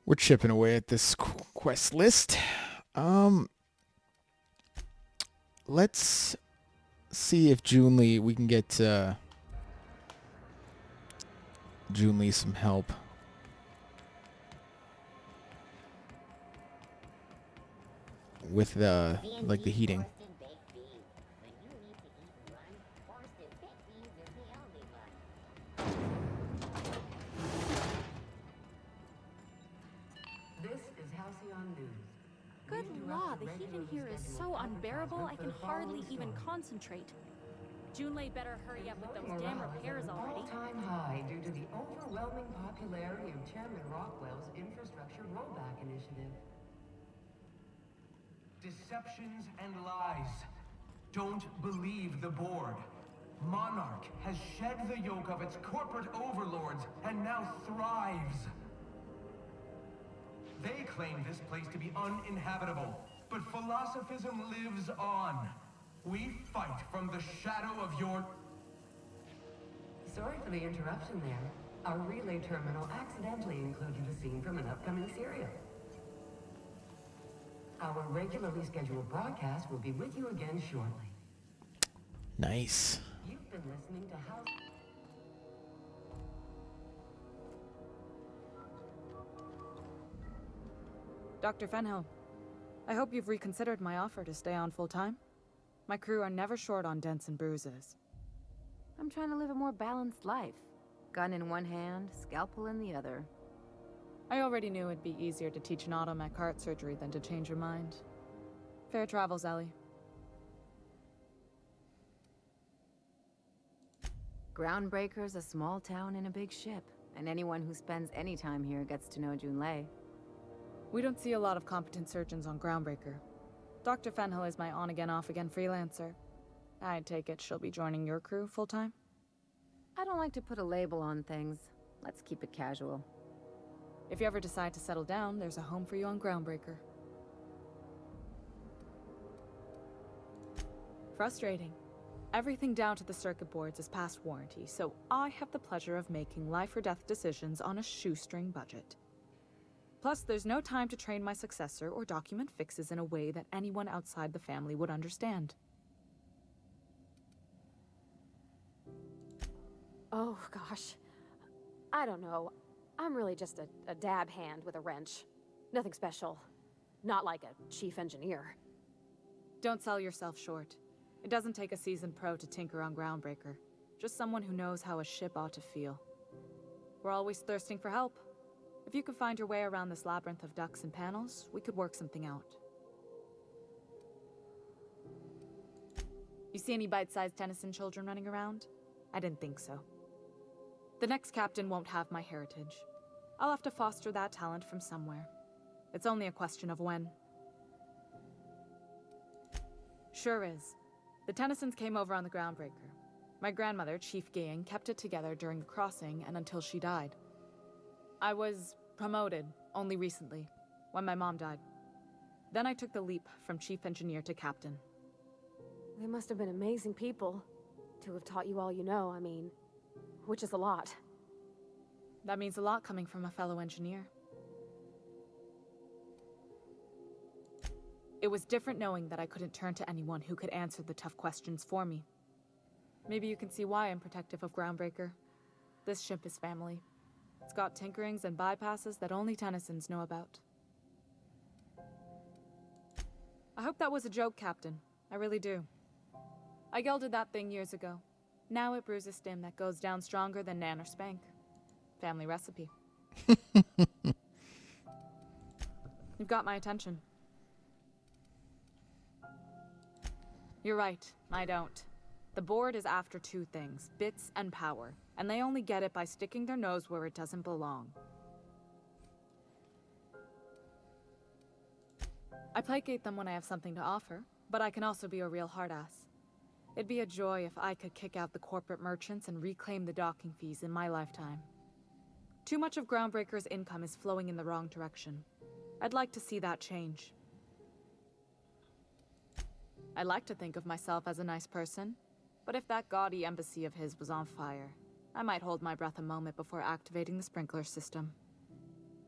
We're chipping away at this quest list. Um, let's see if Junli we can get Junli some help with the heating. This is Halcyon News. Good law, the heat in here is so unbearable I can hardly even concentrate. Junlei better hurry up with those damn repairs already. All-time high due to the overwhelming popularity of Chairman Rockwell's infrastructure rollback initiative. Deceptions and lies. Don't believe the board. Monarch has shed the yoke of its corporate overlords and now thrives. They claim this place to be uninhabitable, but philosophism lives on. We fight from the shadow of your... Sorry for the interruption there. Our relay terminal accidentally included a scene from an upcoming serial. Our regularly scheduled broadcast will be with you again shortly. Nice. You've been listening to House... Dr. Fenhill, I hope you've reconsidered my offer to stay on full-time. My crew are never short on dents and bruises. I'm trying to live a more balanced life. Gun in one hand, scalpel in the other. I already knew it'd be easier to teach an automech heart surgery than to change your mind. Fair travels, Ellie. Groundbreaker's a small town in a big ship, and anyone who spends any time here gets to know Junlei. We don't see a lot of competent surgeons on Groundbreaker. Dr. Fenhill is my on-again, off-again freelancer. I take it she'll be joining your crew full-time? I don't like to put a label on things. Let's keep it casual. If you ever decide to settle down, there's a home for you on Groundbreaker. Frustrating. Everything down to the circuit boards is past warranty, so I have the pleasure of making life-or-death decisions on a shoestring budget. Plus, there's no time to train my successor or document fixes in a way that anyone outside the family would understand. Oh, gosh. I don't know. I'm really just a dab hand with a wrench. Nothing special. Not like a chief engineer. Don't sell yourself short. It doesn't take a seasoned pro to tinker on Groundbreaker. Just someone who knows how a ship ought to feel. We're always thirsting for help. If you could find your way around this labyrinth of ducts and panels, we could work something out. You see any bite-sized Tennyson children running around? I didn't think so. The next captain won't have my heritage. I'll have to foster that talent from somewhere. It's only a question of when. Sure is. The Tennysons came over on the Groundbreaker. My grandmother, Chief Gaying, kept it together during the crossing and until she died. I was promoted only recently, when my mom died. Then I took the leap from chief engineer to captain. They must have been amazing people to have taught you all you know, I mean, which is a lot. That means a lot coming from a fellow engineer. It was different knowing that I couldn't turn to anyone who could answer the tough questions for me. Maybe you can see why I'm protective of Groundbreaker. This ship is family. It's got tinkerings and bypasses that only Tennysons know about. I hope that was a joke, Captain. I really do. I gelded that thing years ago. Now it brews a stim that goes down stronger than Nan or Spank. Family recipe. You've got my attention. You're right, I don't. The board is after two things, bits and power, and they only get it by sticking their nose where it doesn't belong. I placate them when I have something to offer, but I can also be a real hard-ass. It'd be a joy if I could kick out the corporate merchants and reclaim the docking fees in my lifetime. Too much of Groundbreaker's income is flowing in the wrong direction. I'd like to see that change. I like to think of myself as a nice person, but if that gaudy embassy of his was on fire, I might hold my breath a moment before activating the sprinkler system.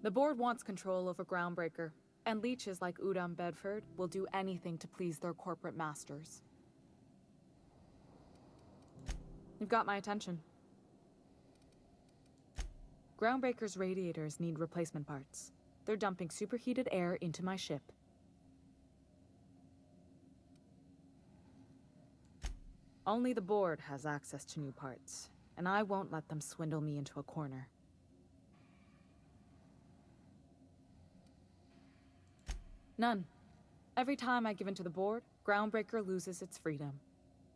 The board wants control over Groundbreaker, and leeches like Udam Bedford will do anything to please their corporate masters. You've got my attention. Groundbreaker's radiators need replacement parts. They're dumping superheated air into my ship. Only the board has access to new parts, and I won't let them swindle me into a corner. None. Every time I give in to the board, Groundbreaker loses its freedom.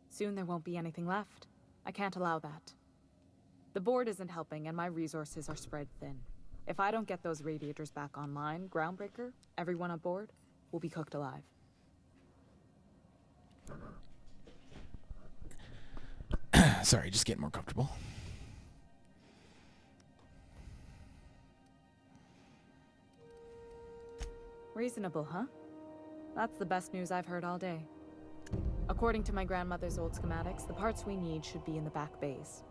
Soon there won't be anything left. I can't allow that. The board isn't helping, and my resources are spread thin. If I don't get those radiators back online, Groundbreaker, everyone on board, will be cooked alive. Sorry, just getting more comfortable. Reasonable, huh? That's the best news I've heard all day. According to my grandmother's old schematics, the parts we need should be in the back bays.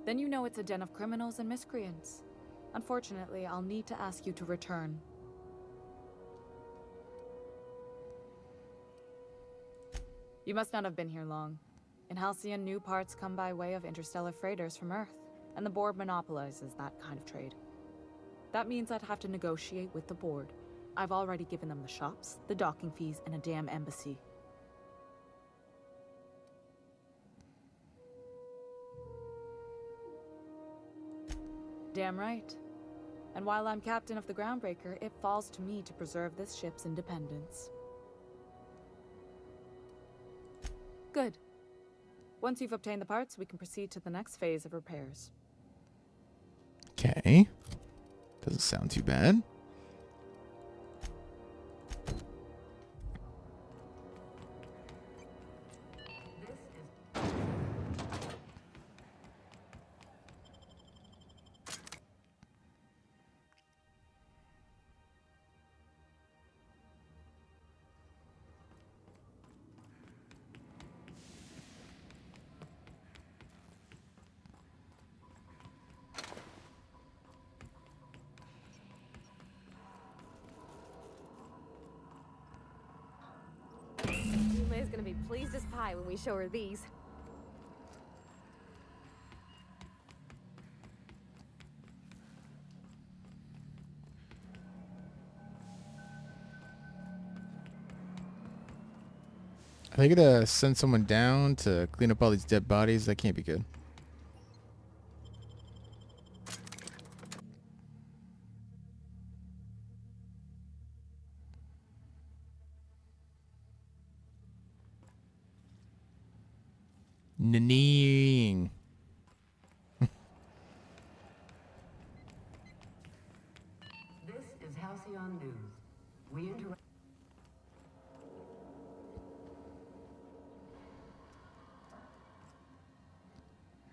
Then you know it's a den of criminals and miscreants. Unfortunately, I'll need to ask you to return. You must not have been here long. In Halcyon, new parts come by way of interstellar freighters from Earth, and the board monopolizes that kind of trade. That means I'd have to negotiate with the board. I've already given them the shops, the docking fees, and a damn embassy. Damn right. And while I'm captain of the Groundbreaker, it falls to me to preserve this ship's independence. Good. Once you've obtained the parts, we can proceed to the next phase of repairs. Okay. Doesn't sound too bad. Lay's gonna be pleased as pie when we show her these. Are they gonna send someone down to clean up all these dead bodies? That can't be good. Nannying. This is Halcyon News. We interact.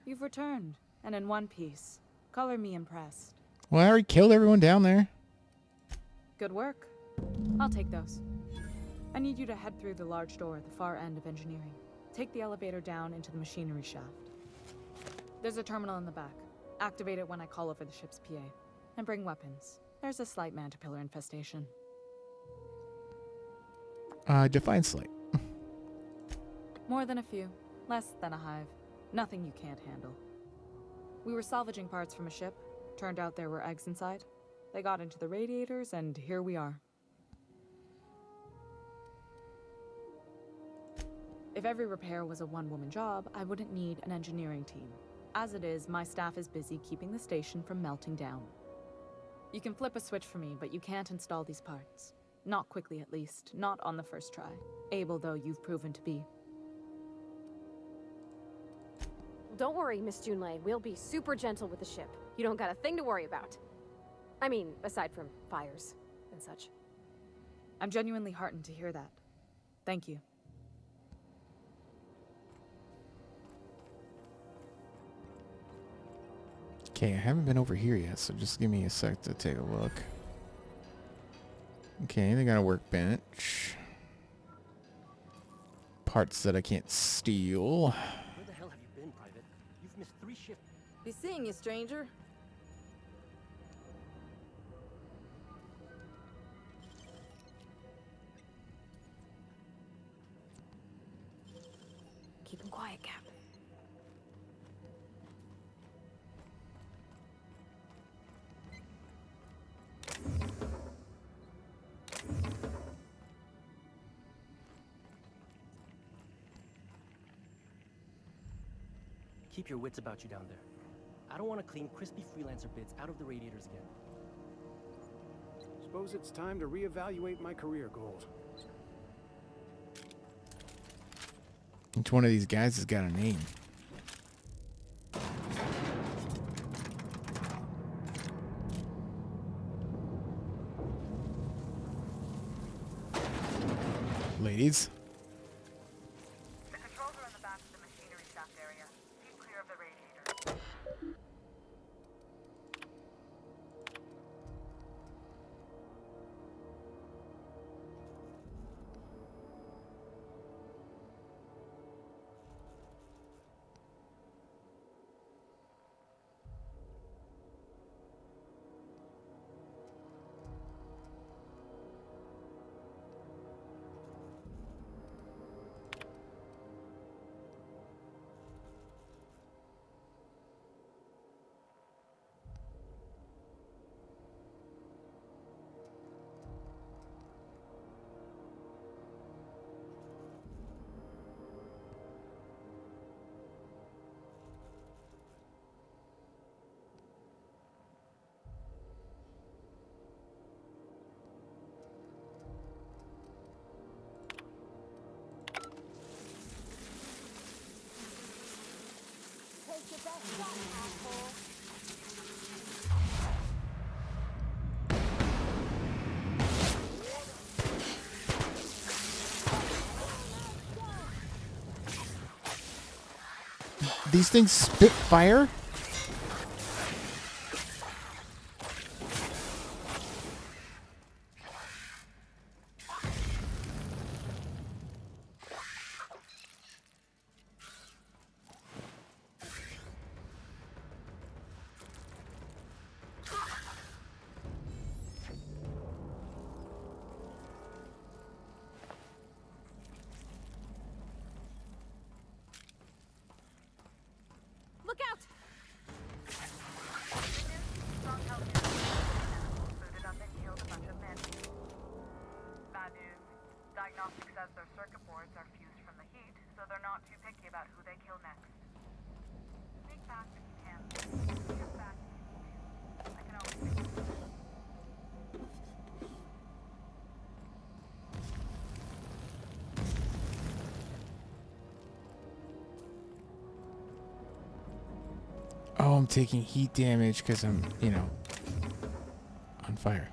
You've returned, and in one piece. Color me impressed. Well, I already killed everyone down there. Good work. I'll take those. I need you to head through the large door at the far end of engineering. Take the elevator down into the machinery shaft. There's a terminal in the back. Activate it when I call over the ship's PA. And bring weapons. There's a slight mantipillar infestation. Define slight. More than a few. Less than a hive. Nothing you can't handle. We were salvaging parts from a ship. Turned out there were eggs inside. They got into the radiators, and here we are. If every repair was a one-woman job, I wouldn't need an engineering team. As it is, my staff is busy keeping the station from melting down. You can flip a switch for me, but you can't install these parts. Not quickly, at least. Not on the first try. Able though you've proven to be. Don't worry, Miss Junlei. We'll be super gentle with the ship. You don't got a thing to worry about. I mean, aside from fires and such. I'm genuinely heartened to hear that. Thank you. Okay, I haven't been over here yet, so just give me a sec to take a look. Okay, they got a workbench. parts that I can't steal. Where the hell have you been, Private? You've missed 3 shifts. Be seeing you, stranger. Keep him quiet, Cap. Keep your wits about you down there. I don't want to clean crispy freelancer bits out of the radiators again. Suppose it's time to reevaluate my career goals. Each one of these guys has got a name. Ladies. The controls are in the back of the machinery shaft area. Keep clear of the radiator. These things spit fire? Look out! Strong Halcyon booted up and killed a bunch of men. Bad news. Diagnostics says their circuit boards are fused from the heat, so they're not too picky about who they kill next. Sneak fast if you can. Get back if you need to. I can always fix it. Oh, I'm taking heat damage because I'm, you know, on fire.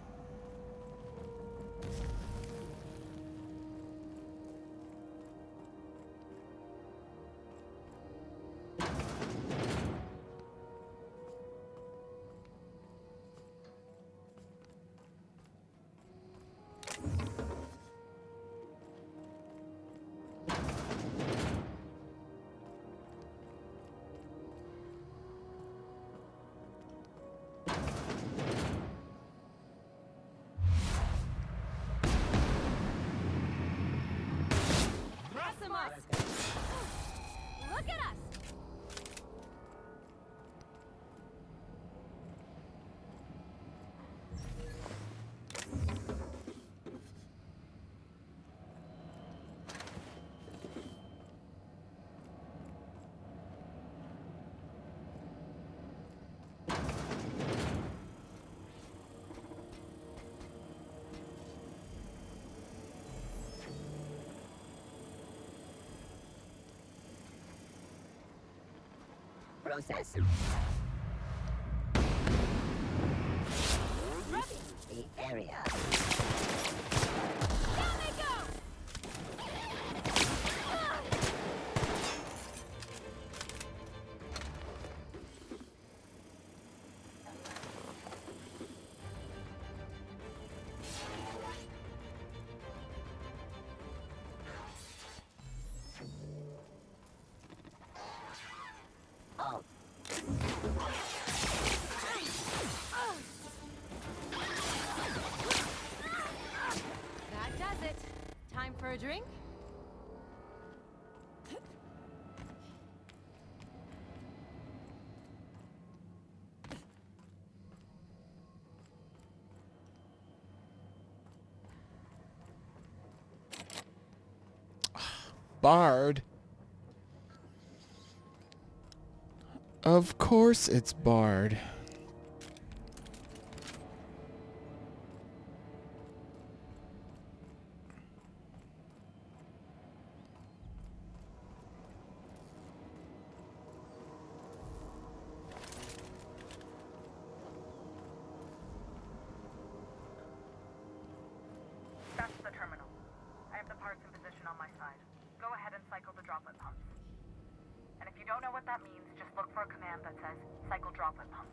Look at us! Process. The area. Down they go! barred. Of course it's barred. That's the terminal. I have the parts in position on my side. Go ahead and cycle the droplet pumps. And if you don't know what that means, just look for a command that says, cycle droplet pumps.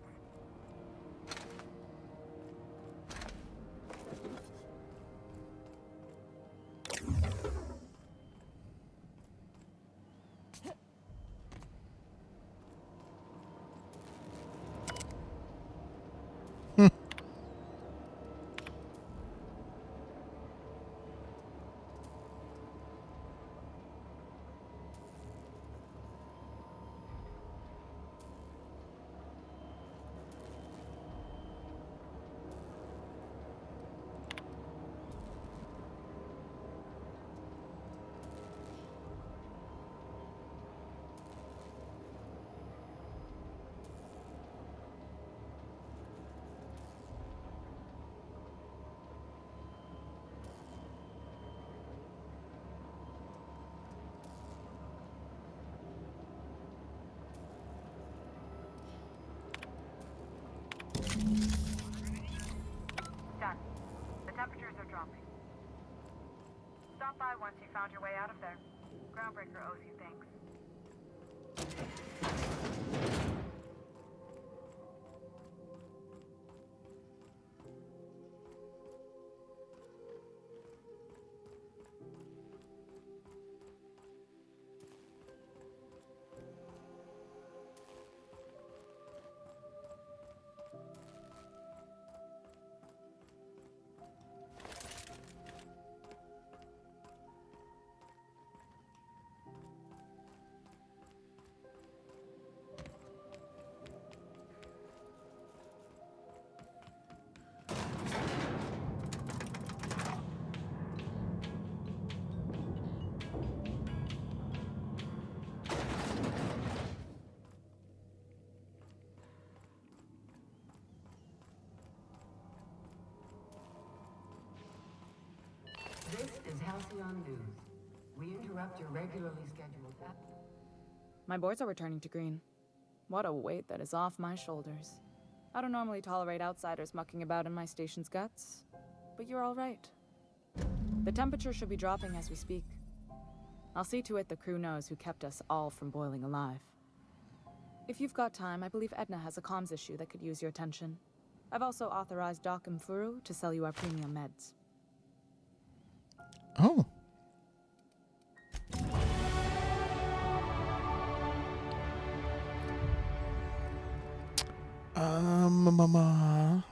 Done. The temperatures are dropping. Stop by once you found your way out of there. Groundbreaker owes you thanks. This is Halcyon News. We interrupt your regularly scheduled... My boards are returning to green. What a weight that is off my shoulders. I don't normally tolerate outsiders mucking about in my station's guts, but you're all right. The temperature should be dropping as we speak. I'll see to it the crew knows who kept us all from boiling alive. If you've got time, I believe Edna has a comms issue that could use your attention. I've also authorized Doc and Furu to sell you our premium meds. Oh. Mama.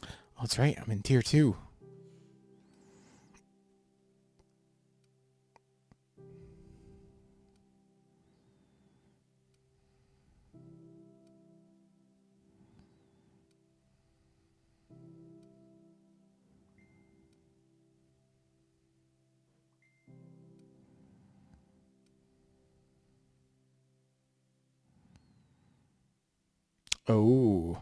Oh, that's right. I'm in tier 2. Oh.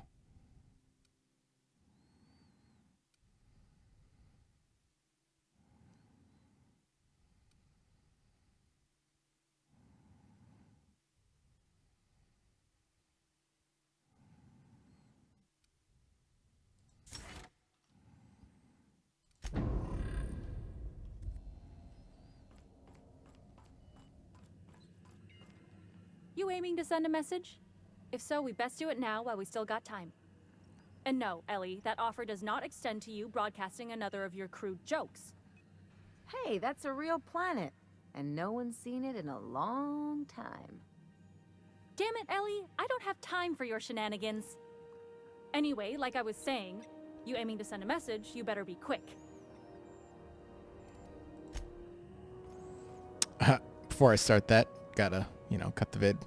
You aiming to send a message? If so, we best do it now while we still got time. And no, Ellie, that offer does not extend to you broadcasting another of your crude jokes. Hey, that's a real planet, and no one's seen it in a long time. Damn it, Ellie, I don't have time for your shenanigans. Anyway, like I was saying, you aiming to send a message, you better be quick. Before I start that, gotta, cut the vid.